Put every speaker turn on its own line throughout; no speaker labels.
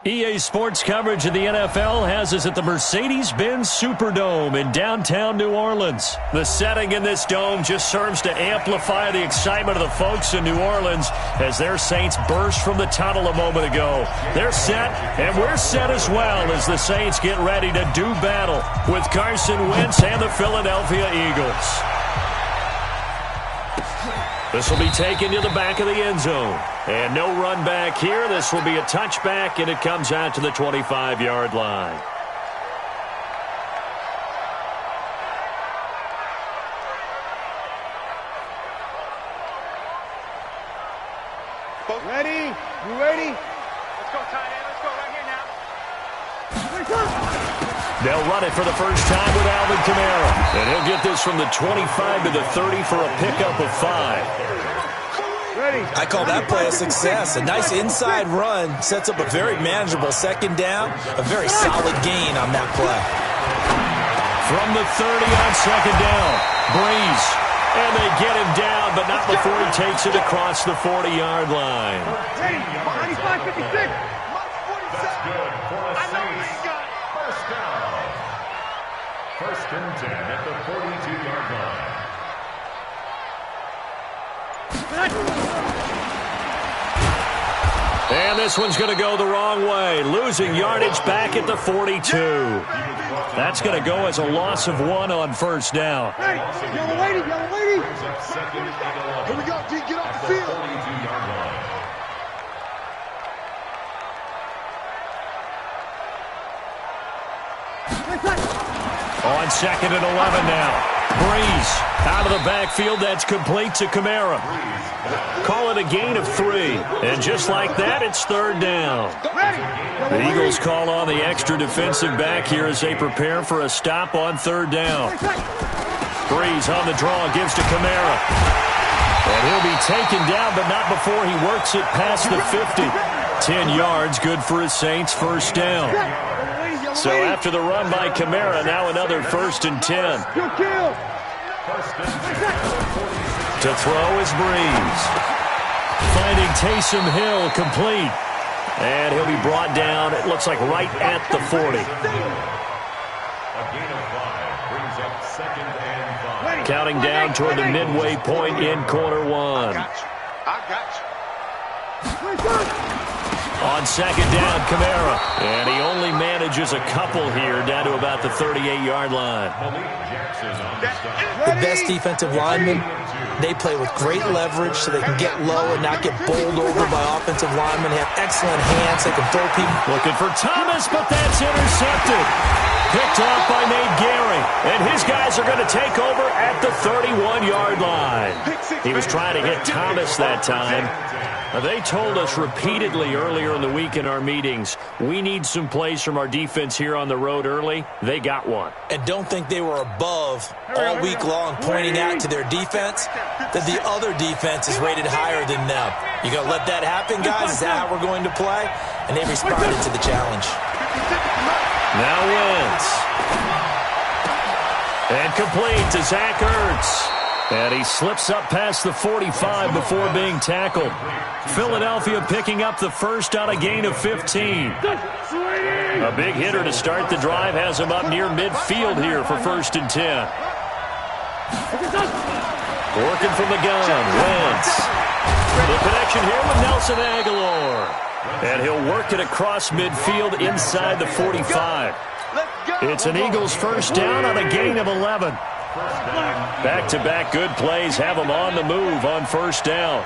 EA Sports coverage of the NFL has us at the Mercedes-Benz Superdome in downtown New Orleans. The setting in this dome just serves to amplify the excitement of the folks in New Orleans as their Saints burst from the tunnel a moment ago. They're set, and we're set as well as the Saints get ready to do battle with Carson Wentz and the Philadelphia Eagles. This will be taken to the back of the end zone. And no run back here. This will be a touchback, and it comes out to the 25-yard line.
Ready? You ready? Let's go, tight end. Let's go right here now.
They'll run it for the first time with Alvin Kamara. And he'll get this from the 25 to the 30 for a pickup of 5.
I call that play a success. A nice inside run sets up a very manageable second down. A very solid gain on that play.
From the 30 on second down, Breeze. And they get him down, but not before he takes it across the 40-yard line.
Ready? 95-56.
That's good for a Saints. First down. First and 10 at the 42-yard line.
And this one's going to go the wrong way, losing yardage back at the 42. That's going to go as a loss of 1 on first down.
Hey, yellow lady, yellow lady. Here we go, D, get off the field.
On second and 11 now. Breeze out of the backfield. That's complete to Kamara. Call it a gain of 3. And just like that, it's third down. The Eagles call on the extra defensive back here as they prepare for a stop on third down. Breeze on the draw, gives to Kamara. And he'll be taken down, but not before he works it past the 50. 10 yards, good for his Saints, first down. So after the run by Kamara, now another first and 10. To throw is Breeze. Finding Taysom Hill complete. And he'll be brought down, it looks like right at the 40.
A gain of 5 brings up second and 5.
Counting down toward the midway point in quarter 1.
I got you.
On second down, Kamara. And he only manages a couple here down to about the 38-yard line.
The best defensive linemen, they play with great leverage so they can get low and not get bowled over by offensive linemen. They have excellent hands. They can throw people.
Looking for Thomas, but that's intercepted. Picked off by Nate Gary. And his guys are going to take over at the 31-yard line. He was trying to hit Thomas that time. They told us repeatedly earlier in the week in our meetings, we need some plays from our defense here on the road early. They got one.
And don't think they were above all week long pointing out to their defense that the other defense is rated higher than them. You going to let that happen, guys? Is that how we're going to play? And they responded to the challenge.
Now Wentz. And complete to Zach Ertz. And he slips up past the 45 before being tackled. Philadelphia picking up the first on a gain of 15. A big hitter to start the drive has him up near midfield here for first and 10. Working from the gun, Wentz. The connection here with Nelson Aguilar. And he'll work it across midfield inside the 45. It's an Eagles first down on a gain of 11. Back-to-back good plays have them on the move on first down.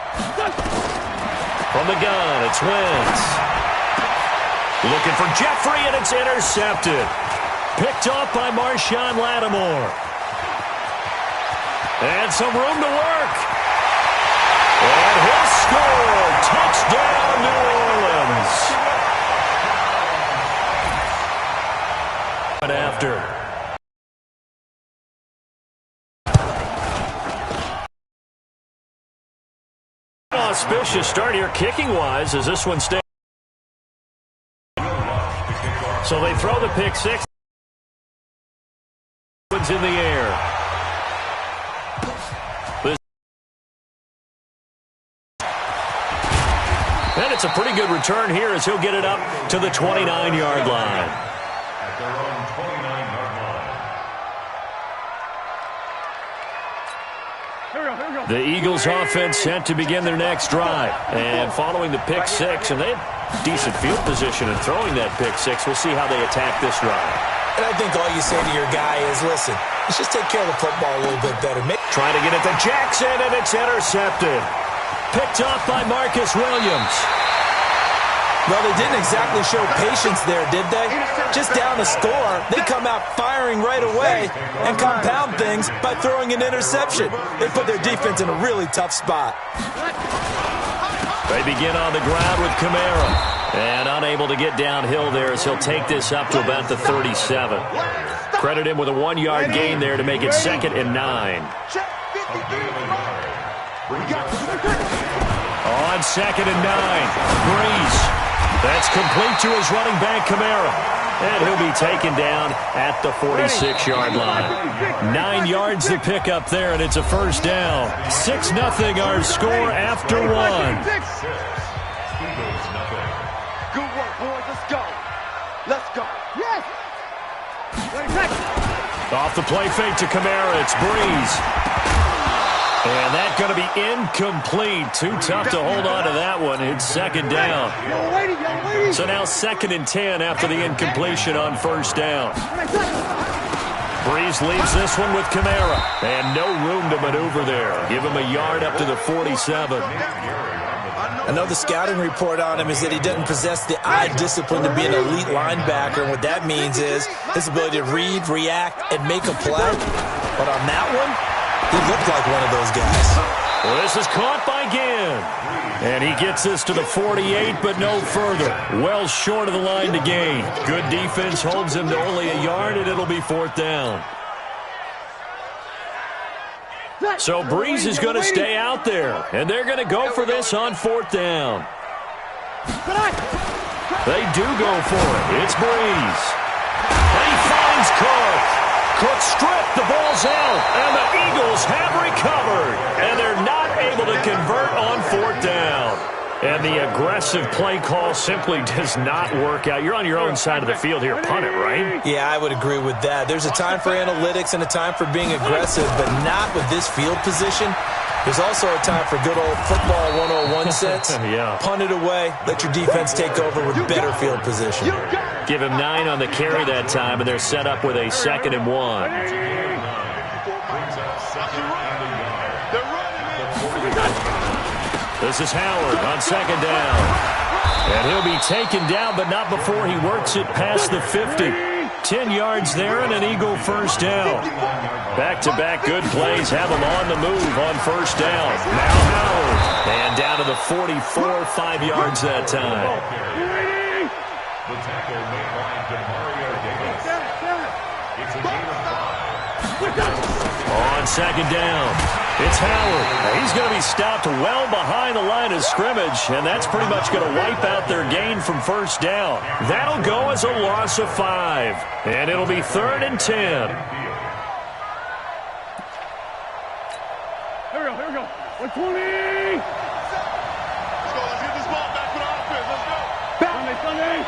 From the gun, it's Wentz. Looking for Jeffrey, and it's intercepted. Picked off by Marshawn Lattimore. And some room to work. And he'll score. Touchdown, New Orleans. But after. Auspicious start here kicking-wise as this one stays. So they throw the pick six. One's in the air. And it's a pretty good return here as he'll get it up to the 29-yard line.
At their own 29-yard line.
The Eagles offense set to begin their next drive. And following the pick six, and they have decent field position in throwing that pick six. We'll see how they attack this drive.
And I think all you say to your guy is, listen, let's just take care of the football a little bit better.
Trying to get it to Jackson, and it's intercepted. Picked off by Marcus Williams.
Well, they didn't exactly show patience there, did they? Just down a score, they come out firing right away and compound things by throwing an interception. They put their defense in a really tough spot.
They begin on the ground with Kamara. And unable to get downhill there as he'll take this up to about the 37. Credit him with a 1-yard gain there to make it 2nd and 9. On 2nd and 9, Breeze. That's complete to his running back, Kamara. And he'll be taken down at the 46-yard line. 9 yards to pick up there, and it's a first down. 6-0 our score after 1.
Good work, boys. Let's go. Let's go. Yes.
Off the play fake to Kamara. It's Breeze. And that's going to be incomplete. Too tough to hold on to that one. It's 2nd down. So now 2nd and 10 after the incompletion on first down. Breeze leaves this one with Kamara. And no room to maneuver there. Give him a yard up to the 47.
I know the scouting report on him is that he doesn't possess the eye discipline to be an elite linebacker. And what that means is his ability to read, react, and make a play. But on that one, he looked like one of those guys.
Well, this is caught by Ginn. And he gets this to the 48, but no further. Well short of the line to gain. Good defense holds him to only a yard, and it'll be 4th down. So Breeze is going to stay out there, and they're going to go for this on 4th down. They do go for it. It's Breeze. And he finds Cook. Cook stripped. The ball's out, and the Eagles have recovered, and they're not able to convert on 4th down. And the aggressive play call simply does not work out. You're on your own side of the field here. Punt it, right?
Yeah, I would agree with that. There's a time for analytics and a time for being aggressive, but not with this field position. There's also a time for good old football 101 sense.
Yeah.
Punt it away. Let your defense take over with better field position.
Give him 9 on the carry that time, and they're set up with a 2nd and 1. This is Howard on 2nd down. And he'll be taken down, but not before he works it past the 50. 10 yards there and an Eagle first down. Back-to-back good plays have him on the move on first down. Now Howard. And down to the 44, 5 yards that time.
The tackle made by Demario Davis. It's a gain of 5.
On 2nd down, it's Howard. He's going to be stopped well behind the line of scrimmage, and that's pretty much going to wipe out their gain from first down. That'll go as a loss of 5, and it'll be 3rd and 10.
Here we go. 120. Let's go. Let's get this ball back for the offense. Let's go. Sunday.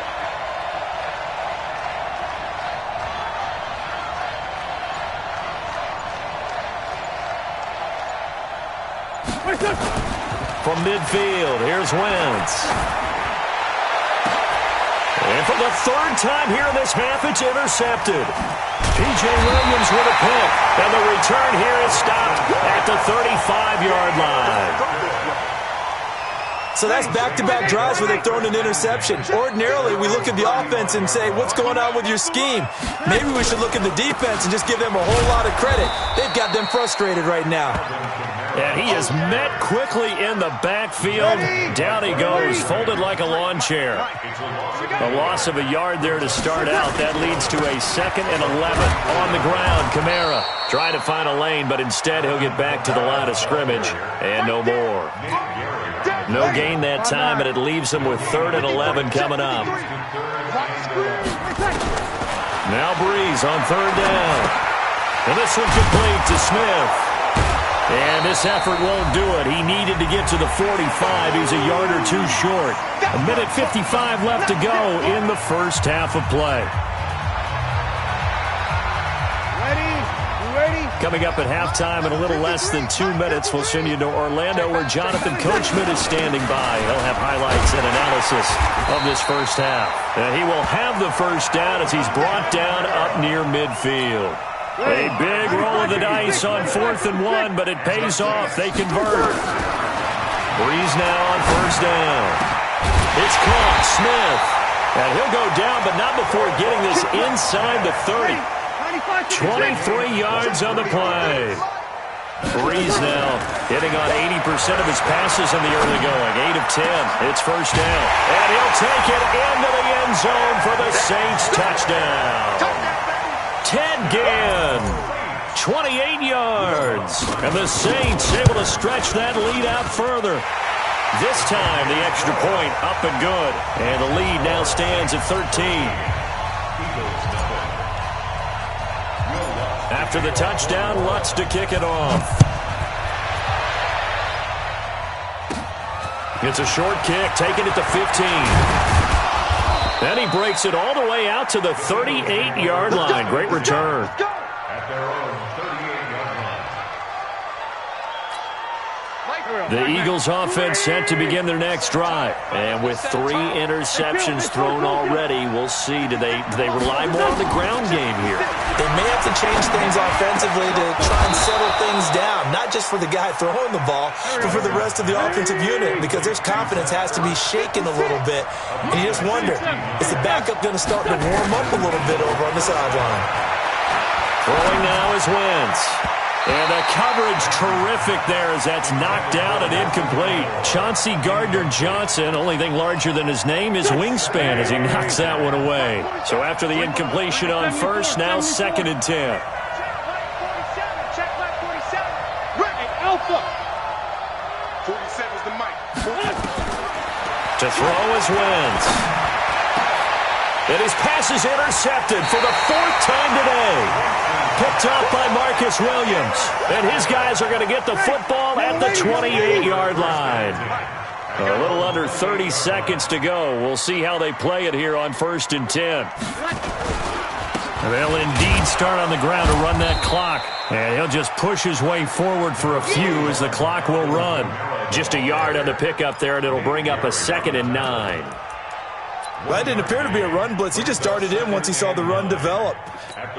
From midfield, here's Wentz. And for the 3rd time here in this half, it's intercepted. P.J. Williams with a pick. And the return here is stopped at the 35-yard line.
So that's back-to-back drives where they've thrown an interception. Ordinarily, we look at the offense and say, what's going on with your scheme? Maybe we should look at the defense and just give them a whole lot of credit. They've got them frustrated right now.
And he is met quickly in the backfield. Down he goes, folded like a lawn chair. A loss of a yard there to start out. That leads to a 2nd and 11 on the ground. Kamara trying to find a lane, but instead he'll get back to the line of scrimmage and no more. No gain that time, and it leaves him with 3rd and 11 coming up. Now Breeze on 3rd down. And this one complete to Smith. And this effort won't do it. He needed to get to the 45. He's a yard or two short. 1:55 left to go in the first half of play. Coming up at halftime in a little less than 2 minutes, we'll send you to Orlando where Jonathan Coachman is standing by. He'll have highlights and analysis of this first half. And he will have the first down as he's brought down up near midfield. A big roll of the dice on 4th and 1, but it pays off. They convert. Breeze now on first down. It's caught. Smith. And he'll go down, but not before getting this inside the 30. 23 yards on the play. Breeze now hitting on 80% of his passes in the early going. 8 of 10. It's first down. And he'll take it into the end zone for the Saints touchdown. Ted Ginn, 28 yards. And the Saints able to stretch that lead out further. This time the extra point up and good. And the lead now stands at 13. After the touchdown, Lutz to kick it off. It's a short kick, taking it to 15. Then he breaks it all the way out to the 38-yard line. Great return.
At their own 38-yard line.
The Eagles offense set to begin their next drive. And with 3 interceptions thrown already, we'll see. Do they rely more on the ground game here?
They may have to change things offensively to try and settle things down, not just for the guy throwing the ball, but for the rest of the offensive unit, because their confidence has to be shaken a little bit. And you just wonder, is the backup going to start to warm up a little bit over on the sideline?
Throwing now is Wentz. And the coverage terrific there as that's knocked out and incomplete. Chauncey Gardner-Johnson, only thing larger than his name is wingspan as he knocks that one away. So after the incompletion on first, now 2nd and 10.
Check left 47. Right, Alpha. 47's the mic.
To throw is Wentz. And his pass is intercepted for the 4th time today. Picked up by Marcus Williams. And his guys are going to get the football at the 28-yard line. A little under 30 seconds to go. We'll see how they play it here on 1st and 10. They'll indeed start on the ground to run that clock. And he'll just push his way forward for a few as the clock will run. Just a yard on the pickup there, and it'll bring up a 2nd and 9.
Well, that didn't appear to be a run blitz. He just darted in once he saw the run develop.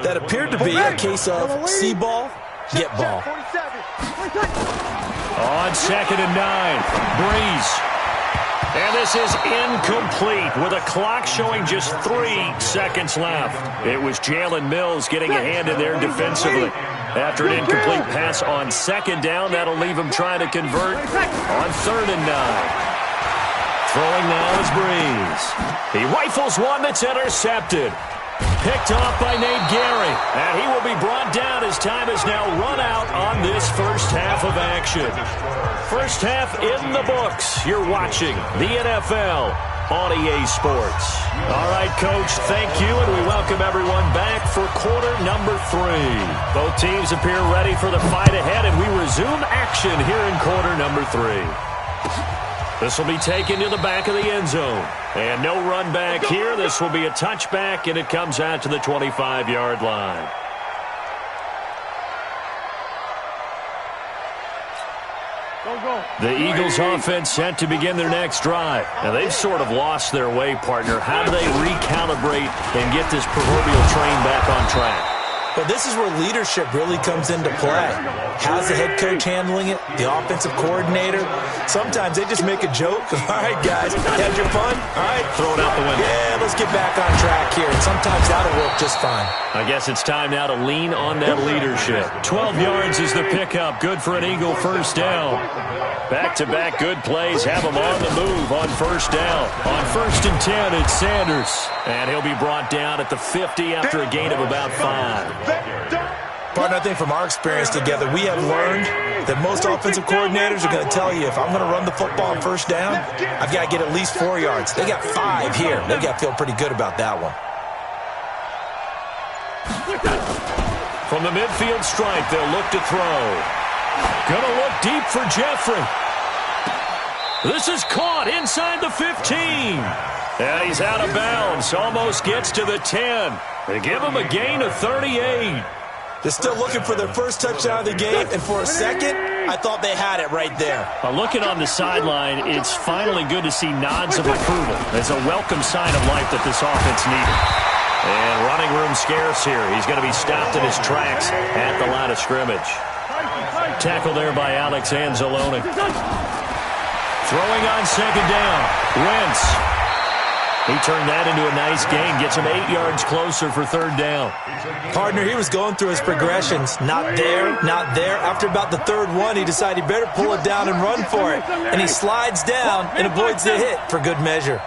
That appeared to be a case of see ball, get ball.
On 2nd and 9, Breeze. And this is incomplete with a clock showing just 3 seconds left. It was Jalen Mills getting a hand in there defensively. After an incomplete pass on 2nd down, that'll leave him trying to convert on 3rd and 9. Throwing now is Breeze. He rifles one that's intercepted. Picked off by Nate Gary. And he will be brought down as time is now run out on this first half of action. First half in the books. You're watching the NFL on EA Sports. All right, Coach, thank you, and we welcome everyone back for quarter number 3. Both teams appear ready for the fight ahead, and we resume action here in quarter number 3. This will be taken to the back of the end zone. And no run back here. This will be a touchback, and it comes out to the 25-yard line. The Eagles offense set to begin their next drive. Now, they've sort of lost their way, partner. How do they recalibrate and get this proverbial train back on track?
Well, this is where leadership really comes into play. How's the head coach handling it? The offensive coordinator? Sometimes they just make a joke. All right, guys, had your fun? All right.
Throw it out the window.
Yeah, let's get back on track here. And sometimes that'll work just fine.
I guess it's time now to lean on that leadership. 12 yards is the pickup. Good for an Eagle first down. Back-to-back good plays have him on the move on first down. On 1st and 10, it's Sanders. And he'll be brought down at the 50 after a gain of about 5.
Partner, I think from our experience together, we have learned that most offensive coordinators are going to tell you, if I'm going to run the football on first down, I've got to get at least 4 yards. They got 5 here. They've got to feel pretty good about that one.
From the midfield stripe, they'll look to throw. Gonna look deep for Jeffrey. This is caught inside the 15. And he's out of bounds. Almost gets to the 10. They give him a gain of 38.
They're still looking for their first touchdown of the game, and for a second, I thought they had it right there.
Looking on the sideline, it's finally good to see nods of approval. It's a welcome sign of life that this offense needed. And running room scarce here. He's going to be stopped in his tracks at the line of scrimmage. Tackle there by Alex Anzalone. Throwing on second down. Wentz. He turned that into a nice gain. Gets him 8 yards closer for third down.
Partner, he was going through his progressions. Not there, not there. After about the third one, he decided he better pull it down and run for it. And he slides down and avoids the hit for good measure.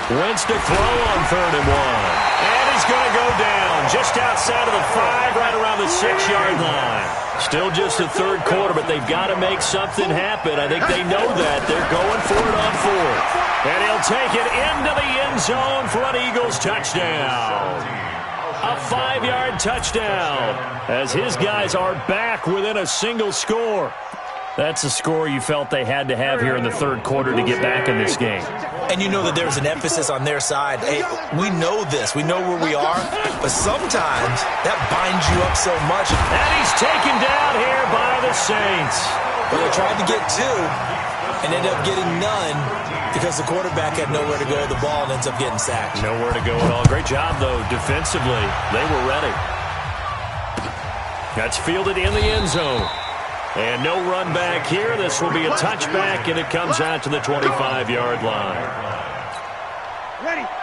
Wentz to throw on 3rd and 1. And he's going to go down just outside of the 5, right around the 6-yard line. Still just the third quarter, but they've got to make something happen. I think they know that. They're going for it on 4th. And he'll take it into the end zone for an Eagles touchdown. A 5-yard touchdown as his guys are back within a single score. That's a score you felt they had to have here in the third quarter to get back in this game.
And you know that there's an emphasis on their side. Hey, we know this. We know where we are. But sometimes that binds you up so much.
And he's taken down here by the Saints.
Well, they tried to get 2 and ended up getting none because the quarterback had nowhere to go with the ball and ends up getting sacked.
Nowhere to go at all. Great job, though, defensively. They were ready. That's fielded in the end zone. And no run back here. This will be a touchback, and it comes out to the 25-yard line.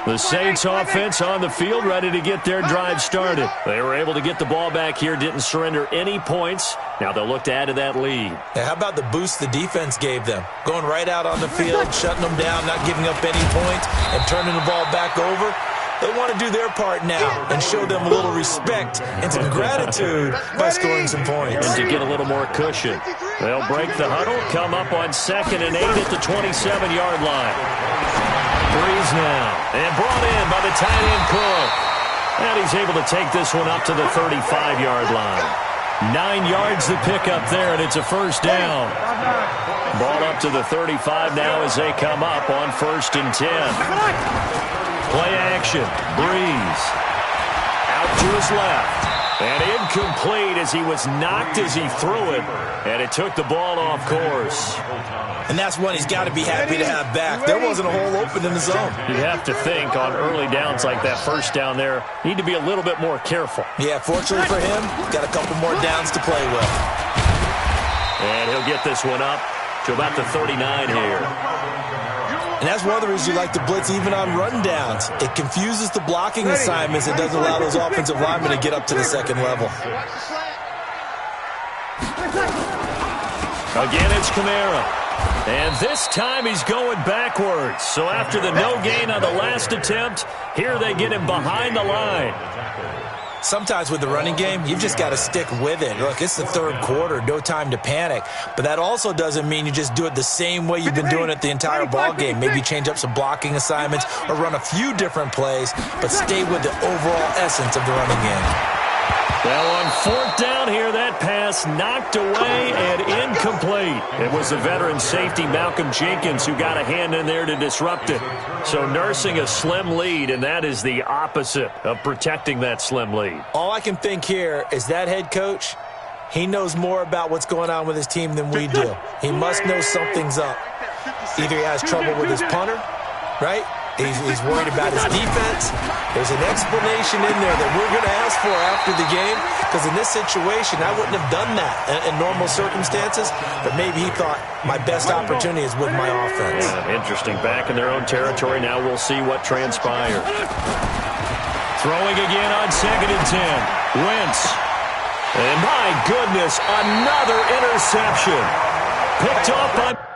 The Saints offense on the field, ready to get their drive started. They were able to get the ball back here, didn't surrender any points. Now they'll look to add to that lead.
Now, how about the boost the defense gave them? Going right out on the field, shutting them down, not giving up any points, and turning the ball back over. They want to do their part now and show them a little respect and some gratitude by scoring some points.
And to get a little more cushion. They'll break the huddle, come up on 2nd and 8 at the 27-yard line. Breeze now, and brought in by the tight end Cook. And he's able to take this one up to the 35-yard line. 9 yards to pick up there, and it's a first down. Ball up to the 35 now as they come up on 1st and 10. Play action. Breeze. Out to his left. And incomplete as he was knocked as he threw it. And it took the ball off course.
And that's one he's got to be happy to have back. There wasn't a hole open in the zone.
You have to think on early downs like that first down there, need to be a little bit more careful.
Yeah, fortunately for him, got a couple more downs to play with.
And he'll get this one up to about the 39 here.
And that's one of the reasons you like to blitz even on run downs. It confuses the blocking assignments. It doesn't allow those offensive linemen to get up to the second level.
Again, it's Kamara. And this time he's going backwards. So after the no gain on the last attempt, here they get him behind the line.
Sometimes with the running game, you've just got to stick with it. Look, it's the third quarter, no time to panic. But that also doesn't mean you just do it the same way you've been doing it the entire ball game. Maybe change up some blocking assignments or run a few different plays, but stay with the overall essence of the running game.
Well, on 4th down here, that pass knocked away and incomplete. It was the veteran safety, Malcolm Jenkins, who got a hand in there to disrupt it. So nursing a slim lead, and that is the opposite of protecting that slim lead.
All I can think here is that head coach, he knows more about what's going on with his team than we do. He must know something's up. Either he has trouble with his punter, right? He's worried about his defense. There's an explanation in there that we're going to ask for after the game, because in this situation, I wouldn't have done that in normal circumstances, but maybe he thought my best opportunity is with my offense.
Yeah, interesting. Back in their own territory. Now we'll see what transpires. Throwing again on 2nd and 10. Wentz. And my goodness, another interception. Picked up on...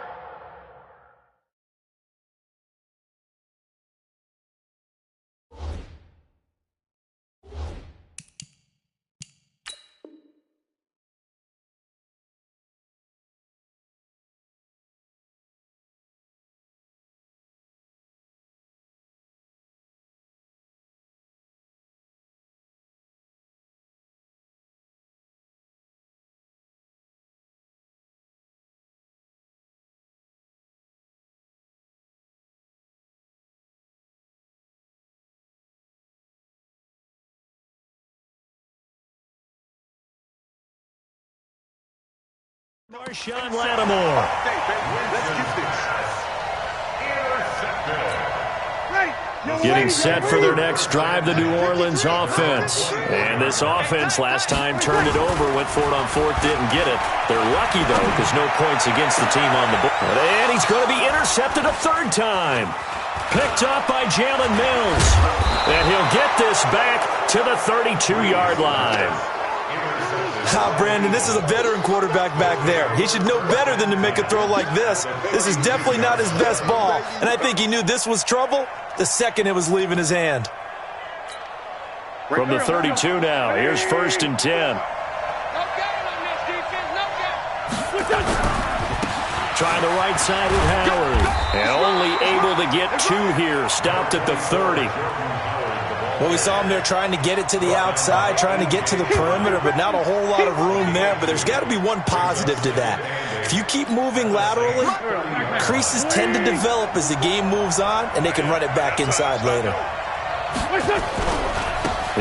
Marshawn Lattimore.
Let's get this.
Getting set for their next drive, the New Orleans offense. And this offense last time turned it over, went for it on fourth, didn't get it. They're lucky, though, because no points against the team on the board. And he's going to be intercepted a third time. Picked up by Jalen Mills. And he'll get this back to the 32-yard line.
Brandon, this is a veteran quarterback back there. He should know better than to make a throw like this. This is definitely not his best ball, and I think he knew this was trouble the second it was leaving his hand.
From the 32 now, here's 1st and 10. Trying the right side with Howard, and only able to get 2 here, stopped at the 30.
Well, we saw him there trying to get it to the outside, trying to get to the perimeter, but not a whole lot of room there. But there's got to be one positive to that. If you keep moving laterally, creases tend to develop as the game moves on, and they can run it back inside later.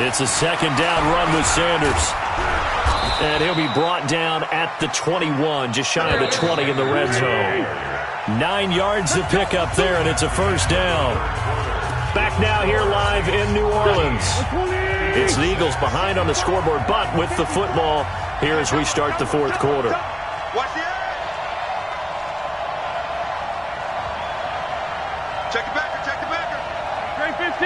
It's a 2nd down run with Sanders. And he'll be brought down at the 21, just shy of the 20 in the red zone. 9 yards to pick up there, and it's a 1st down. Back now here live in New Orleans. It's the Eagles behind on the scoreboard, but with the football here as we start the 4th quarter.
Watch the eye. Check the backer, check the backer. Trey 15.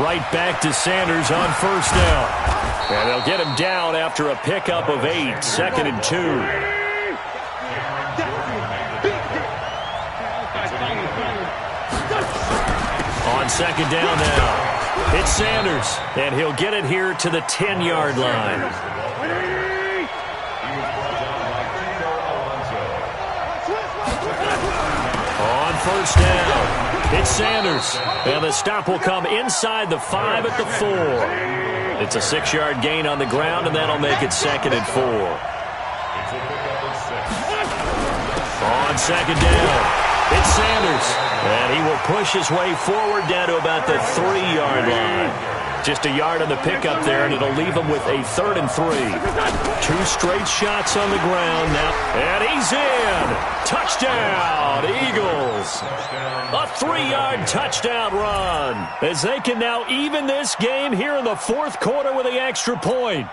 Right back to Sanders on 1st down. And they'll get him down after a pickup of 8, 2nd and 2. On 2nd down now, it's Sanders, and he'll get it here to the 10-yard line. On 1st down, it's Sanders, and the stop will come inside the 5 at the 4. It's a 6-yard gain on the ground, and that'll make it 2nd and 4. On 2nd down, it's Sanders. And he will push his way forward down to about the 3-yard line. Just a yard on the pickup there, and it'll leave him with a 3rd and 3. 2 straight shots on the ground now. And he's in. Touchdown, Eagles. A 3-yard touchdown run. As they can now even this game here in the 4th quarter with the extra point.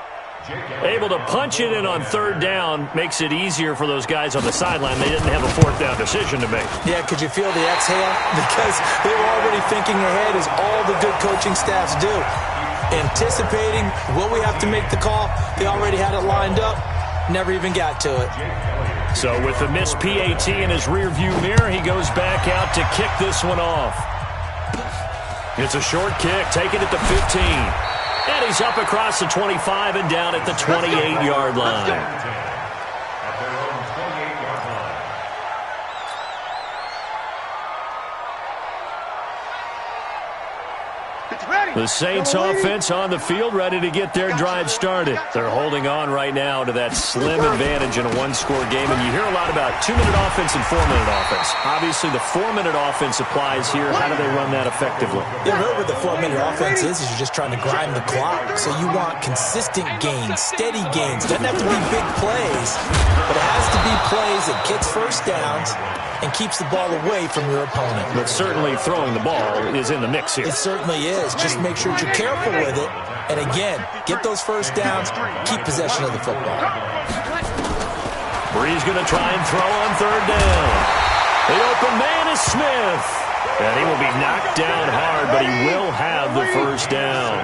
Able to punch it in on 3rd down makes it easier for those guys on the sideline. They didn't have a 4th down decision to make.
Yeah, could you feel the exhale? Because they were already thinking ahead, as all the good coaching staffs do. Anticipating, will we have to make the call? They already had it lined up. Never even got to it.
So with the missed PAT in his rearview mirror, he goes back out to kick this one off. It's a short kick, taking it to 15. And he's up across the 25 and down at the 28-yard line. The Saints offense on the field, ready to get their drive started. They're holding on right now to that slim advantage in a one-score game. And you hear a lot about 2-minute offense and 4-minute offense. Obviously, the 4-minute offense applies here. How do they run that effectively?
Yeah, really what the 4-minute offense is you're just trying to grind the clock. So you want consistent gains, steady gains. Doesn't have to be big plays, but it has to be plays that gets first downs and keeps the ball away from your opponent.
But certainly throwing the ball is in the mix here.
It certainly is. Just make sure you're careful with it. And again, get those first downs, keep possession of the football.
Bree's going to try and throw on 3rd down. The open man is Smith. And he will be knocked down hard, but he will have the first down.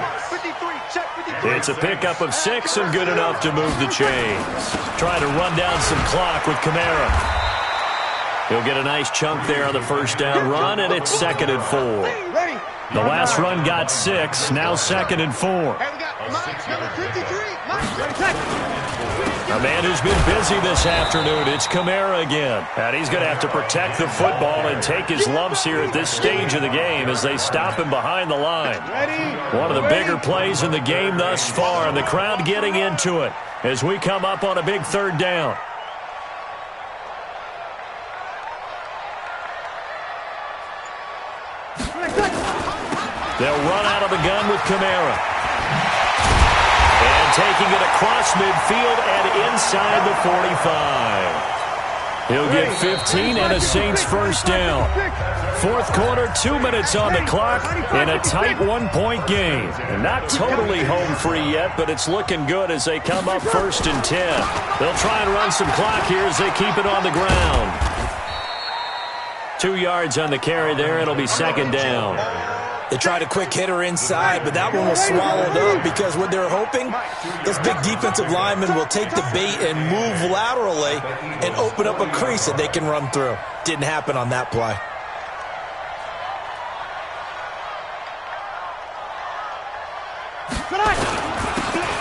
It's a pickup of 6 and good enough to move the chains. Trying to run down some clock with Kamara. He'll get a nice chunk there on the first down run, and it's 2nd and 4. The last run got 6, now 2nd and 4. A man who's been busy this afternoon, it's Kamara again. And he's going to have to protect the football and take his lumps here at this stage of the game as they stop him behind the line. One of the bigger plays in the game thus far, and the crowd getting into it as we come up on a big 3rd down. They'll run out of the gun with Kamara. And taking it across midfield and inside the 45. He'll get 15 and a Saints first down. Fourth quarter, 2 minutes on the clock in a tight one-point game. And not totally home free yet, but it's looking good as they come up 1st and 10. They'll try and run some clock here as they keep it on the ground. 2 yards on the carry there. It'll be 2nd down.
They tried a quick hitter inside, but that one was swallowed up because what they're hoping, this big defensive lineman will take the bait and move laterally and open up a crease that they can run through. Didn't happen on that play.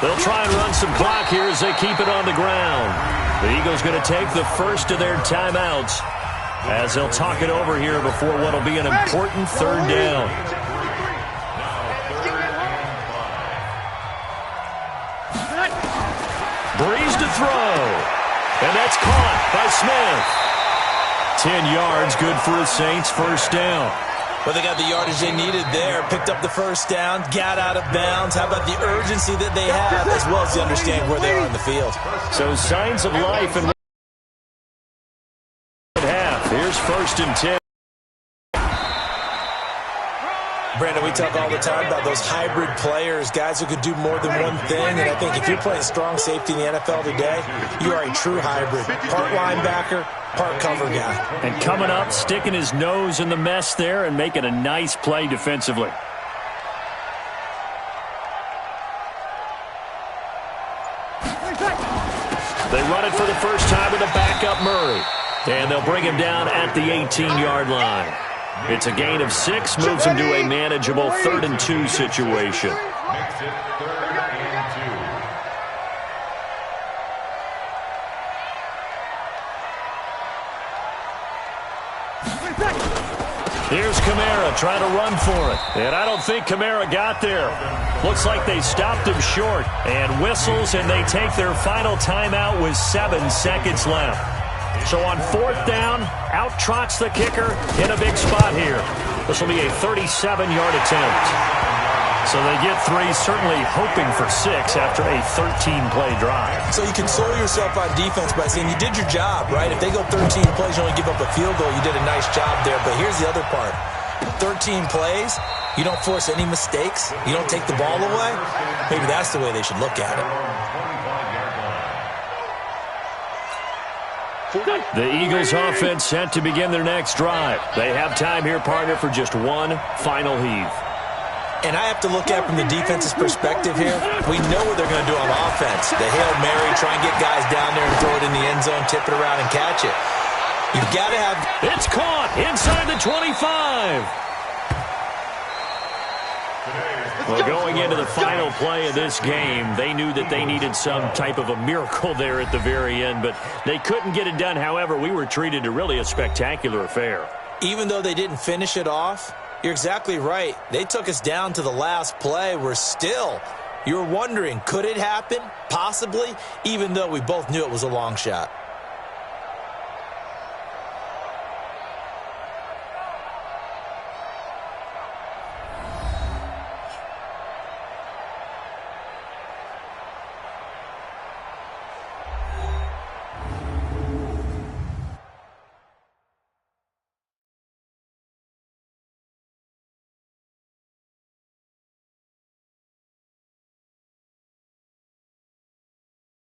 They'll try and run some clock here as they keep it on the ground. The Eagles going to take the first of their timeouts as they'll talk it over here before what will be an important 3rd down. Breeze to throw. And that's caught by Smith. 10 yards, good for the Saints, first down.
Well, they got the yardage they needed there, picked up the first down, got out of bounds. How about the urgency that they have, as well as the understanding where they are on the field?
So signs of life in half. Here's 1st and 10.
Brandon, we talk all the time about those hybrid players, guys who could do more than one thing. And I think if you're playing strong safety in the NFL today, you are a true hybrid. Part linebacker, part cover guy.
And coming up, sticking his nose in the mess there and making a nice play defensively. They run it for the first time with a backup Murray. And they'll bring him down at the 18-yard line. It's a gain of 6, moves him to a manageable 3rd and 2 situation.
Makes it 3rd and
2. Here's Kamara trying to run for it. And I don't think Kamara got there. Looks like they stopped him short. And whistles, and they take their final timeout with 7 seconds left. So on 4th down, out trots the kicker in a big spot here. This will be a 37-yard attempt. So they get 3, certainly hoping for 6 after a 13-play drive.
So you console yourself on defense by saying you did your job, right? If they go 13 plays, you only give up a field goal, you did a nice job there. But here's the other part. 13 plays, you don't force any mistakes, you don't take the ball away. Maybe that's the way they should look at it.
The Eagles offense set to begin their next drive. They have time here, partner, for just one final heave.
And I have to look at it from the defense's perspective here. We know what they're going to do on offense. The Hail Mary, try and get guys down there and throw it in the end zone, tip it around and catch it. You've got to have...
It's caught inside the 25. Well, going into the final play of this game, they knew that they needed some type of a miracle there at the very end, but they couldn't get it done. However, we were treated to really a spectacular affair.
Even though they didn't finish it off, you're exactly right. They took us down to the last play. We're still, you're wondering, could it happen? Possibly, even though we both knew it was a long shot.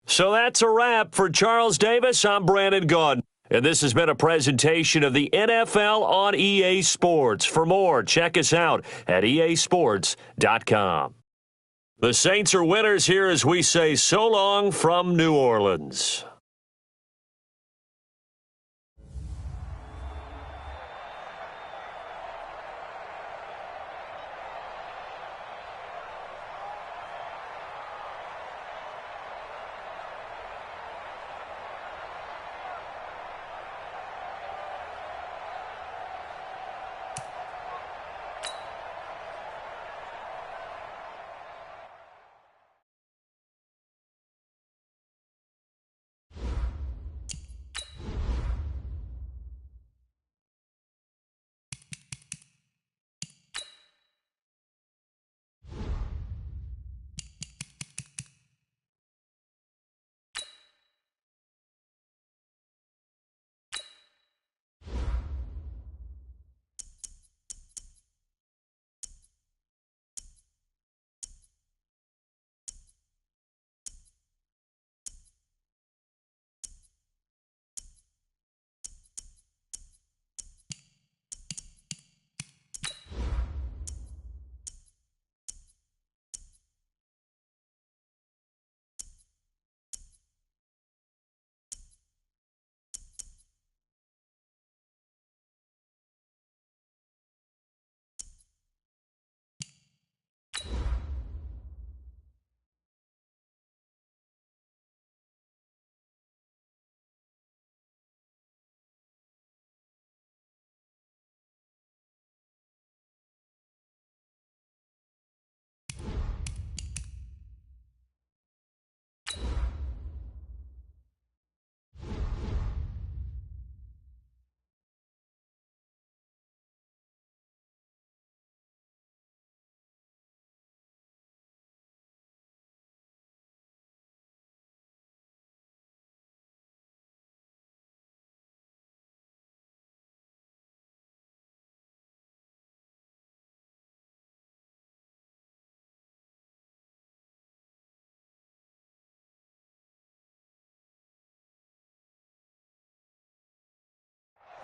So that's a wrap for Charles Davis. I'm Brandon Gaudin. And this has been a presentation of the NFL on EA Sports. For more, check us out at easports.com. The Saints are winners here as we say so long from New Orleans.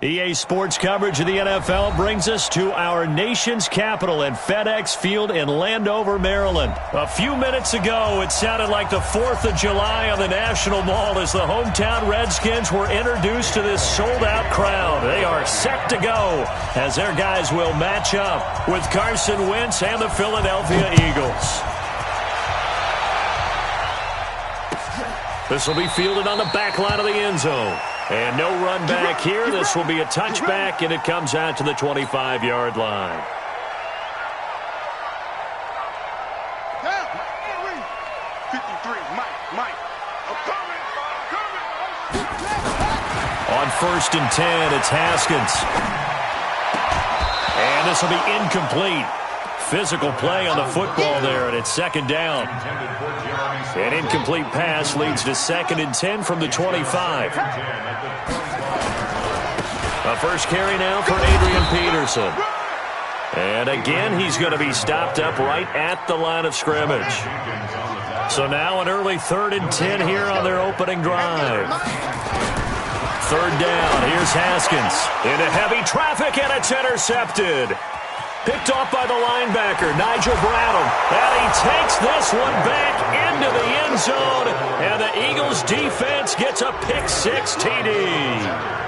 EA Sports coverage of the NFL brings us to our nation's capital at FedEx Field in Landover, Maryland. A few minutes ago, it sounded like the 4th of July on the National Mall as the hometown Redskins were introduced to this sold-out crowd. They are set to go as their guys will match up with Carson Wentz and the Philadelphia Eagles. This will be fielded on the back line of the end zone. And no run back here. This will be a touchback, and it comes out to the 25-yard line. On 1st and 10, it's Haskins. And this will be incomplete. Physical play on the football there, and it's 2nd down. An incomplete pass leads to 2nd and 10 from the 25. A first carry now for Adrian Peterson. And again, he's going to be stopped up right at the line of scrimmage. So now an early 3rd and 10 here on their opening drive. 3rd down, here's Haskins. Into heavy traffic, and it's intercepted. Picked off by the linebacker, Nigel Bradham. And he takes this one back into the end zone. And the Eagles defense gets a pick-6 TD.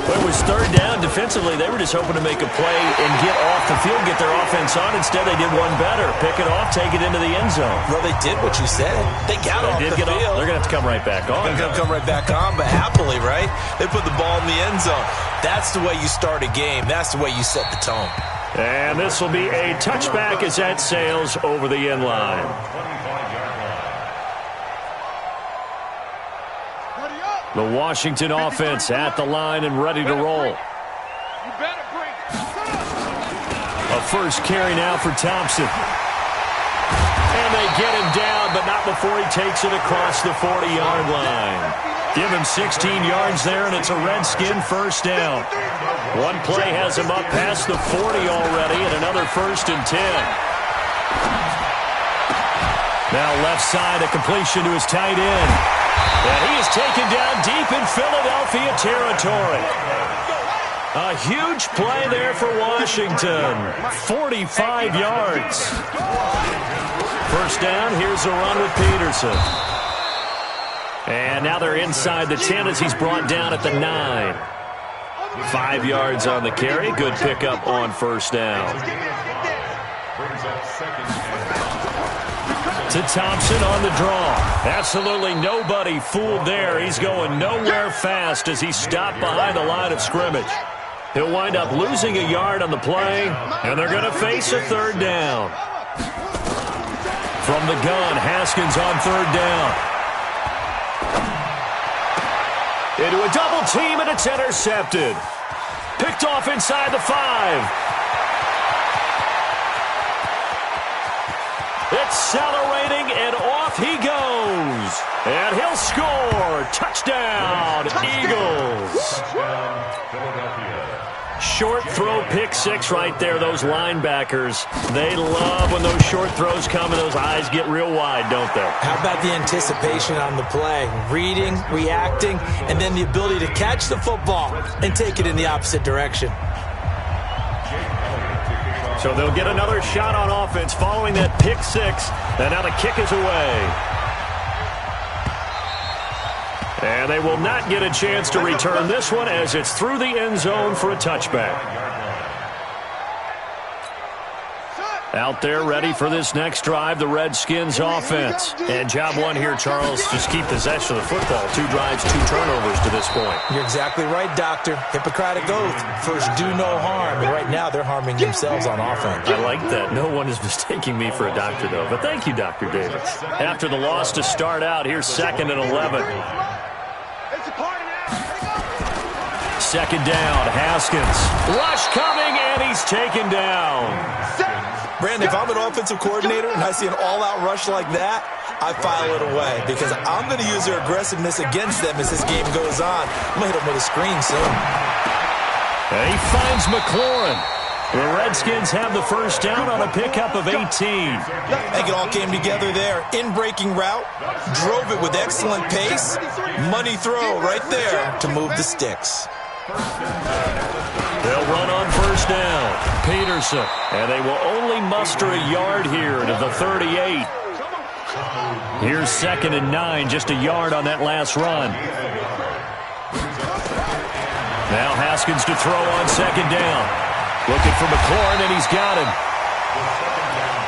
Well, it was 3rd down. Defensively, they were just hoping to make a play and get off the field, get their offense on. Instead, they did one better. Pick it off, take it into the end zone.
Well, they did what you said. They got off the field.
They're going to have to come right back on.
They're going to come right back on, but happily, right? They put the ball in the end zone. That's the way you start a game. That's the way you set the tone.
And this will be a touchback as that sails over the end line. The Washington offense at the line and ready to roll. A first carry now for Thompson. And they get him down, but not before he takes it across the 40-yard line. Give him 16 yards there, and it's a Redskin first down. One play has him up past the 40 already, and another 1st and 10. Now left side, a completion to his tight end. And he is taken down deep in Philadelphia territory. A huge play there for Washington. 45 yards. First down, here's a run with Peterson. And now they're inside the 10 as he's brought down at the 9. 5 yards on the carry. Good pickup on first down. To Thompson on the draw. Absolutely nobody fooled there. He's going nowhere fast as he's stopped behind the line of scrimmage. He'll wind up losing a yard on the play, and they're going to face a 3rd down. From the gun, Haskins on 3rd down. Into a double team, and it's intercepted. Picked off inside the 5. Accelerating, and off he goes. And he'll score. Touchdown, Eagles. Short throw, pick-6 right there. Those linebackers, they love when those short throws come and those eyes get real wide, don't they?
How about the anticipation on the play? Reading, reacting, and then the ability to catch the football and take it in the opposite direction.
So they'll get another shot on offense following that pick-6, and now the kick is away. And they will not get a chance to return this one as it's through the end zone for a touchback. Out there ready for this next drive, the Redskins offense. And job one here, Charles, just keep possession of the football. 2 drives, 2 turnovers to this point.
You're exactly right, Doctor. Hippocratic oath. First, do no harm. And right now, they're harming themselves on offense.
I like that. No one is mistaking me for a doctor, though. But thank you, Dr. Davis. After the loss to start out, here's 2nd and 11. 2nd down, Haskins. Rush coming, and he's taken down.
Brandon, if I'm an offensive coordinator and I see an all-out rush like that, I file it away because I'm going to use their aggressiveness against them as this game goes on. I'm going to hit them with a screen soon.
And he finds McLaurin. The Redskins have the first down on a pickup of 18.
I think it all came together there. In-breaking route, drove it with excellent pace. Money throw right there to move the sticks.
They'll run on first down. Peterson. And they will only muster a yard here to the 38. Here's 2nd and 9, just a yard on that last run. Now Haskins to throw on 2nd down. Looking for McLaurin, and he's got him.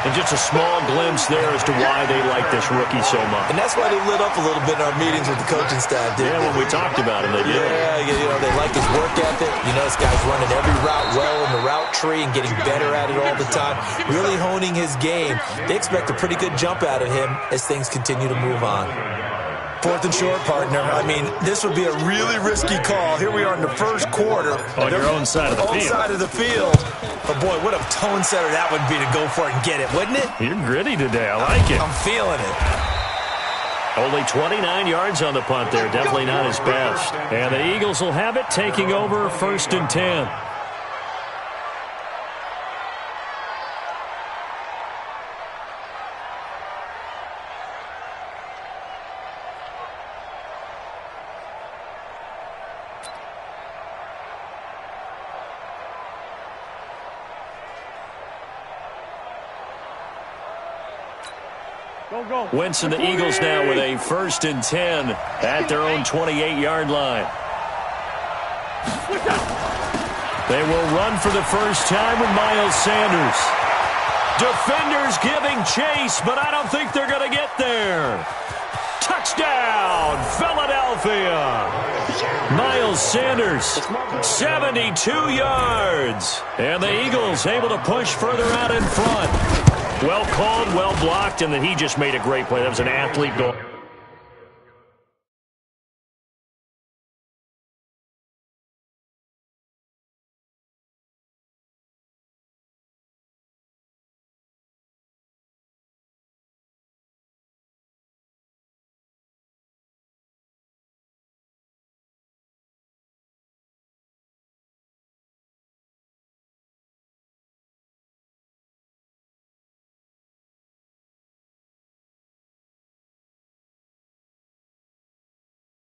And just a small glimpse there as to why they like this rookie so much.
And that's why they lit up a little bit in our meetings with the coaching staff, didn't they?
When we talked about him, they did.
Yeah, they like his work ethic. This guy's running every route well in the route tree and getting better at it all the time, really honing his game. They expect a pretty good jump out of him as things continue to move on. 4th and short, partner. I mean, this would be a really risky call. Here we are in the first quarter.
On your own side of the field.
Own side of the field. But, boy, what a tone setter that would be to go for it and get it, wouldn't it?
You're gritty today. I like it.
I'm feeling it.
Only 29 yards on the punt there. Definitely not his best. And the Eagles will have it, taking over 1st and 10. Wentz and the Eagles now with a 1st and 10 at their own 28-yard line. They will run for the first time with Miles Sanders. Defenders giving chase, but I don't think they're going to get there. Touchdown, Philadelphia. Miles Sanders, 72 yards. And the Eagles able to push further out in front. Well called, well blocked, and then he just made a great play. That was an athlete goal.